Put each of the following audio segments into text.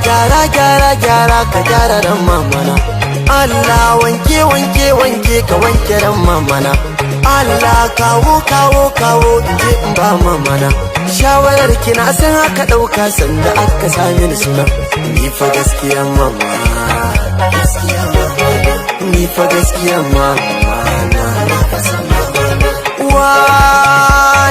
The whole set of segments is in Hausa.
gyara gyara gyara ka gyara ran mamana. Allah wanke wanke wanke ka wanke ran mamana. Allah kawo kawo kawo inje in ba mamana. Shawarar kina san haka dauka sanda aka sami ni suna. Ni fa gaskiya mama, gaskiya mama, ni fa gaskiya mama na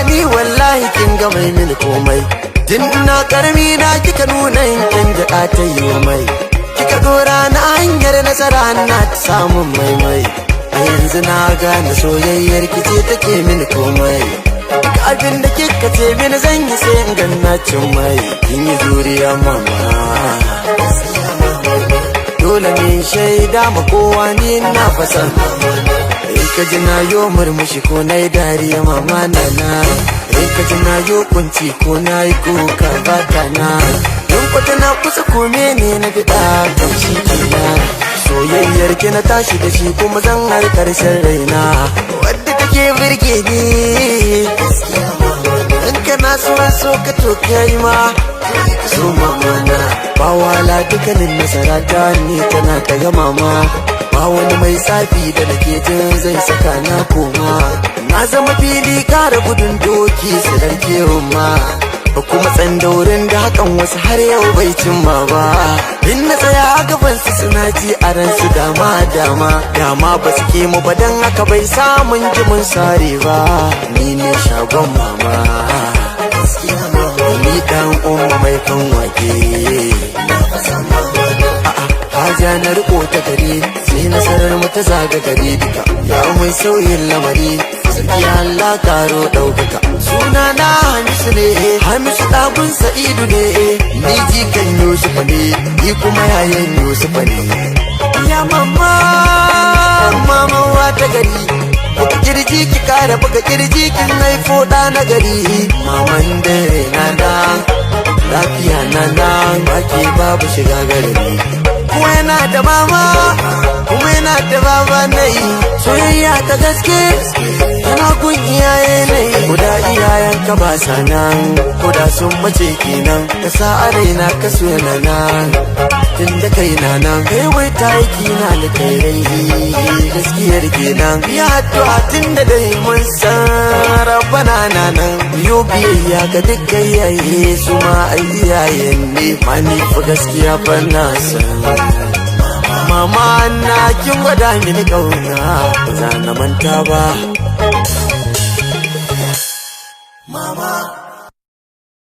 ni wallahi kin ga mai mini komai. Tun ina karmi na kika nuna yankin jaka ta yi mai. Kika dora na hanyar nasara na ta samun maimai. A yanzu na gane soyayyar kice take mini komai. Abin da kika ce mini zan yi sai in ganna cin mai. Kin yi juriya mama, dole ne shaida ma kowa ni na fasan. Ka ji na yo murmushi ko na yi dariya mama na. Ka ji na yo kunci ko na yi kuka bata na. Don kwata na kusa kome ne na fita kan shi kina. Soyayyar ki na tashi da shi kuma zan har karshen raina. Wadda take birge ni, in kana so ka to kai ma so mama na. Ba wala dukkanin nasara ta ni tana ta ga mama. Ba wani mai tsafi da nake jin zai saka na koma. Na zama fili kara gudun doki su darke ma. Kuma tsandaurin da hakan wasu har yau bai cimma ba. In na tsaya a gaban su suna ji a ransu dama dama. Dama ba su ke mu ba dan haka bai samun jimin sare ba. Ni ne shagon mama, ni dan umma mai kan wake. Haja na riko ta gari sai nasarar mu ta zaga gari duka. Ya mai sauyin lamari sarki Allah karo ɗaukaka. Suna na Hamisu ne, Hamisu ɗagun Sa'idu ne. Ni jikan Yusufa ne, ni kuma yayan Yusufa ne. Ya mama, mama wata gari. Buga kirji ki kara buga kirji kin haifo ɗa na gari. Maman dare na lafiya na baki babu shiga garari. Kuma yana da mama, kuma yana da baba nai. Soyayya ta gaske tana gun iyaye nai. Kuda iyayen ka ba sa nan, kuda sun mace kenan. Ka sa a raina ka so na nan, tun da kai na nan. Kai wai ta yi kina da kai rai, gaskiyar kenan. Ya addu'a tun da dai mun san rabbana na nan. Biyo biyayya ga dukkan iyaye su ma ai iyayen ne. Ma ni fa gaskiya fa na san mama na kin gwada mini kauna, ba za na manta ba mama.